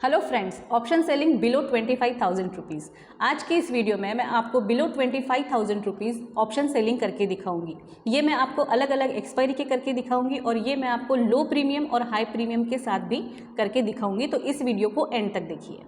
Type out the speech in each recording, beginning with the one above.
Hello friends, option selling below 25,000 rupees. आज की इस वीडियो में मैं आपको बिलो 25,000 रुपीज़ ऑप्शन सेलिंग करके दिखाऊंगी। ये मैं आपको अलग अलग एक्सपायरी के करके दिखाऊंगी और ये मैं आपको लो प्रीमियम और हाई प्रीमियम के साथ भी करके दिखाऊंगी। तो इस वीडियो को एंड तक देखिए।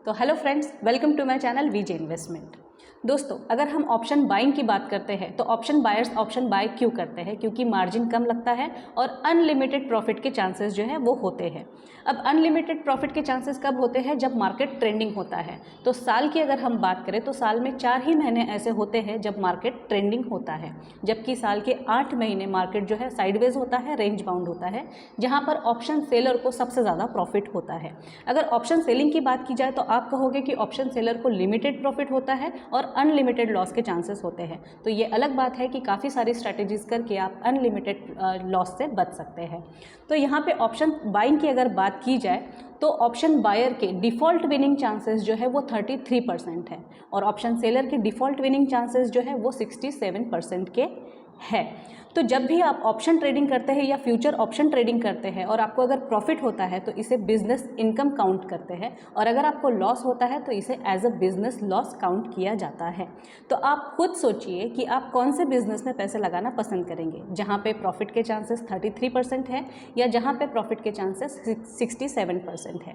तो hello friends, welcome to my channel VJ investment. दोस्तों, अगर हम ऑप्शन बाइंग की बात करते हैं तो ऑप्शन बायर्स ऑप्शन बाय क्यों करते हैं? क्योंकि मार्जिन कम लगता है और अनलिमिटेड प्रॉफिट के चांसेस जो है वो होते हैं। अब अनलिमिटेड प्रॉफिट के चांसेस कब होते हैं? जब मार्केट ट्रेंडिंग होता है। तो साल की अगर हम बात करें तो साल में 4 ही महीने ऐसे होते हैं जब मार्केट ट्रेंडिंग होता है, जबकि साल के 8 महीने मार्केट जो है साइडवेज होता है, रेंज बाउंड होता है, जहाँ पर ऑप्शन सेलर को सबसे ज़्यादा प्रॉफिट होता है। अगर ऑप्शन सेलिंग की बात की जाए तो आप कहोगे कि ऑप्शन सेलर को लिमिटेड प्रॉफिट होता है और अनलिमिटेड लॉस के चांसेस होते हैं। तो ये अलग बात है कि काफ़ी सारी स्ट्रैटेजीज करके आप अनलिमिटेड लॉस से बच सकते हैं। तो यहाँ पे ऑप्शन बाइंग की अगर बात की जाए तो ऑप्शन बायर के डिफ़ॉल्ट विनिंग चांसेस जो है वो 33% है और ऑप्शन सेलर के डिफ़ॉल्ट विनिंग चांसेस जो है वो 67% के है। तो जब भी आप ऑप्शन ट्रेडिंग करते हैं या फ्यूचर ऑप्शन ट्रेडिंग करते हैं और आपको अगर प्रॉफिट होता है तो इसे बिजनेस इनकम काउंट करते हैं और अगर आपको लॉस होता है तो इसे as a business loss count किया जाता है। तो आप खुद सोचिए कि आप कौन से बिजनेस में पैसे लगाना पसंद करेंगे, जहाँ पे प्रॉफिट के चांसेस 33% है या जहाँ पे प्रॉफिट के चांसेस 67% है।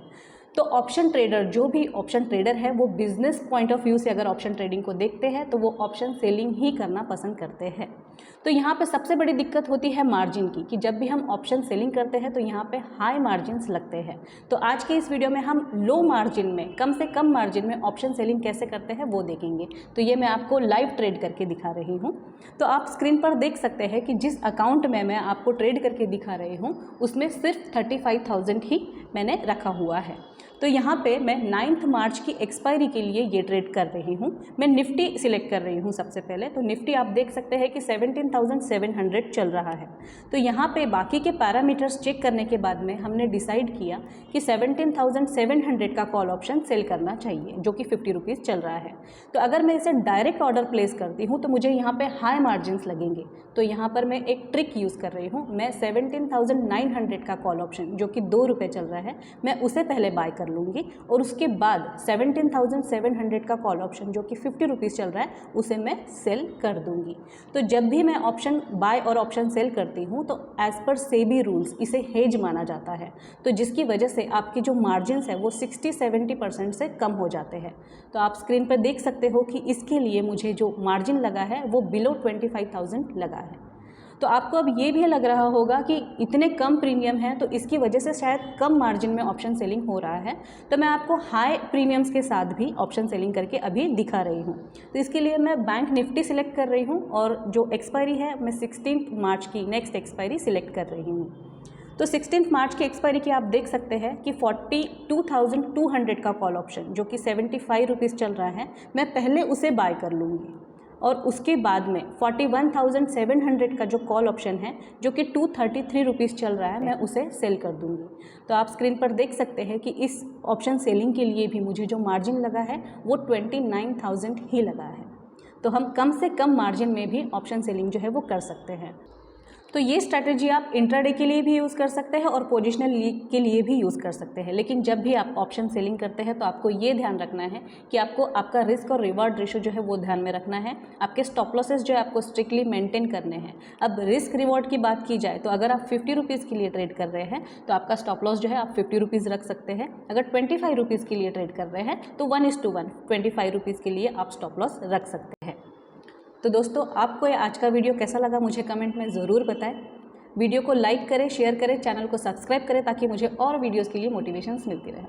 तो ऑप्शन ट्रेडर, जो भी ऑप्शन ट्रेडर है, वो बिजनेस पॉइंट ऑफ व्यू से अगर ऑप्शन ट्रेडिंग को देखते हैं तो वो ऑप्शन सेलिंग ही करना पसंद करते हैं। तो यहाँ पे सबसे बड़ी दिक्कत होती है मार्जिन की, कि जब भी हम ऑप्शन सेलिंग करते हैं तो यहाँ पे हाई मार्जिन्स लगते हैं। तो आज के इस वीडियो में हम लो मार्जिन में, कम से कम मार्जिन में ऑप्शन सेलिंग कैसे करते हैं वो देखेंगे। तो ये मैं आपको लाइव ट्रेड करके दिखा रही हूँ। तो आप स्क्रीन पर देख सकते हैं कि जिस अकाउंट में मैं आपको ट्रेड करके दिखा रही हूँ उसमें सिर्फ 35,000 ही मैंने रखा हुआ है। तो यहाँ पे मैं 9 मार्च की एक्सपायरी के लिए ये ट्रेड कर रही हूँ। मैं निफ्टी सिलेक्ट कर रही हूँ सबसे पहले। तो निफ्टी आप देख सकते हैं कि 17,700 चल रहा है। तो यहाँ पे बाकी के पैरामीटर्स चेक करने के बाद में हमने डिसाइड किया कि 17,700 का कॉल ऑप्शन सेल करना चाहिए, जो कि 50 रुपीज़ चल रहा है। तो अगर मैं इसे डायरेक्ट ऑर्डर प्लेस करती हूँ तो मुझे यहाँ पे हाई मार्जिन्स लगेंगे। तो यहाँ पर मैं एक ट्रिक यूज़ कर रही हूँ। मैं 17,900 का कॉल ऑप्शन, जो कि 2 रुपये चल रहा है, मैं उसे पहले बाय कर लूँगी और उसके बाद 17,700 का कॉल ऑप्शन, जो कि 50 रुपीज़ चल रहा है, उसे मैं सेल कर दूँगी। तो जब भी मैं ऑप्शन बाय और ऑप्शन सेल करती हूँ तो एज़ पर सेबी रूल्स इसे हेज माना जाता है। तो जिसकी वजह से आपकी जो मार्जिन्स है वो 60-70% से कम हो जाते हैं। तो आप स्क्रीन पर देख सकते हो कि इसके लिए मुझे जो मार्जिन लगा है वो बिलो 25,000 लगा है। तो आपको अब ये भी लग रहा होगा कि इतने कम प्रीमियम है तो इसकी वजह से शायद कम मार्जिन में ऑप्शन सेलिंग हो रहा है। तो मैं आपको हाई प्रीमियम्स के साथ भी ऑप्शन सेलिंग करके अभी दिखा रही हूँ। तो इसके लिए मैं बैंक निफ्टी सिलेक्ट कर रही हूँ और जो एक्सपायरी है मैं 16 मार्च की नेक्स्ट एक्सपायरी सिलेक्ट कर रही हूँ। तो 16 मार्च की एक्सपायरी की आप देख सकते हैं कि 42,200 का कॉल ऑप्शन, जो कि 75 रुपीज़ चल रहा है, मैं पहले उसे बाय कर लूँगी और उसके बाद में 41,700 का जो कॉल ऑप्शन है, जो कि 233 रुपीज़ चल रहा है, मैं उसे सेल कर दूंगी। तो आप स्क्रीन पर देख सकते हैं कि इस ऑप्शन सेलिंग के लिए भी मुझे जो मार्जिन लगा है वो 29,000 ही लगा है। तो हम कम से कम मार्जिन में भी ऑप्शन सेलिंग जो है वो कर सकते हैं। तो ये स्ट्रैटेजी आप इंट्राडे के लिए भी यूज़ कर सकते हैं और पोजिशनल के लिए भी यूज़ कर सकते हैं। लेकिन जब भी आप ऑप्शन सेलिंग करते हैं तो आपको ये ध्यान रखना है कि आपको आपका रिस्क और रिवार्ड रेशो जो है वो ध्यान में रखना है। आपके स्टॉप लॉसेस जो है आपको स्ट्रिक्टली मेंटेन करने हैं। अब रिस्क रिवॉर्ड की बात की जाए तो अगर आप 50 रुपीज़ के लिए ट्रेड कर रहे हैं तो आपका स्टॉप लॉस जो है आप 50 रुपीज़ रख सकते हैं। अगर 25 रुपीज़ के लिए ट्रेड कर रहे हैं तो 1:1 25 रुपीज़ के लिए आप स्टॉप लॉस रख सकते हैं। तो दोस्तों, आपको ये आज का वीडियो कैसा लगा मुझे कमेंट में ज़रूर बताएं। वीडियो को लाइक करें, शेयर करें, चैनल को सब्सक्राइब करें ताकि मुझे और वीडियोस के लिए मोटिवेशंस मिलती रहे।